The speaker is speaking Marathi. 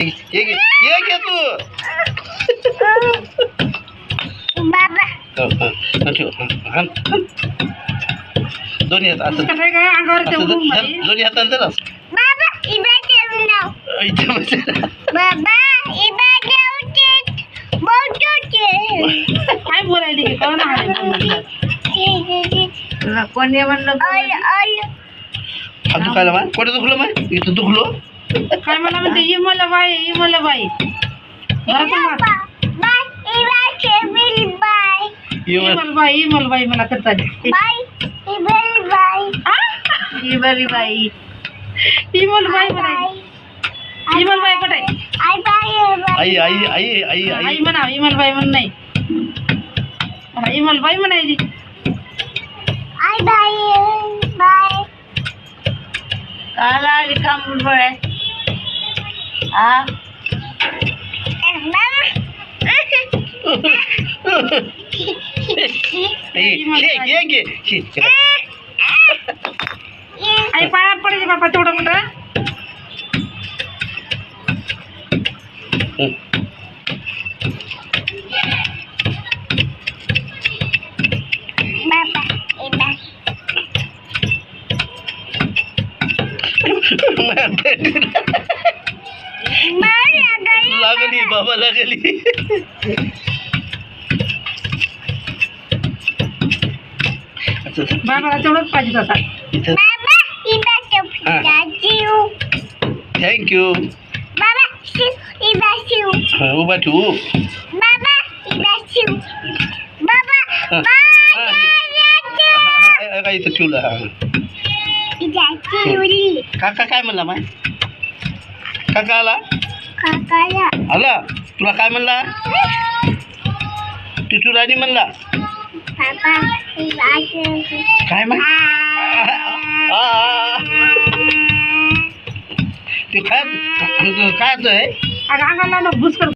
ये घे तू. बाबा दोन्ही हात असं काय काय अंगावर ते उडून धर, मारी. दोन्ही हाताने धर असं. बाबा इबा ठेवून नाव इथे बस. बाबा इबा ठेवते मोठोचे काय बोलायली की कोण आहे तुला कोण आहे म्हणलं ऑल ऑल हात दुखायला माय कुठे दुखलं माय इथं दुखलो. काय मला म्हणते इमला बाई मला पण मार. बाय इबा ठेवील बाय इमल बाई मला करता दे. बाय इबल बाय इमल बाई इमल बाई कुठे आई बाय आई आई आई आई आई आई म्हणा इमल बाई म्हण नाही मला इमल बाई म्हणायची. आई बाय बाय काला रिकाम मुलबळ आहे हा घे आई पाया पडायचे बाबा तेवढं मोठं. बाबा इबा मार लागली बाबा लागली. बाबाला तेवढंच पाहिजे होता. बाबा इबा ठेवू थँक्यू. बाबा इबा ठेवू उभा ठेवू. बाबा इबा ठेवू बाबा काय इथं ठेवलं. इबा ठेवली काका काय म्हणला माय काका आला काकाला आला तुला काय म्हणला टिटू राणी म्हणला बाबा इबा ठेवू काय म्हण ते काय काय आहे अंगाला भुसकर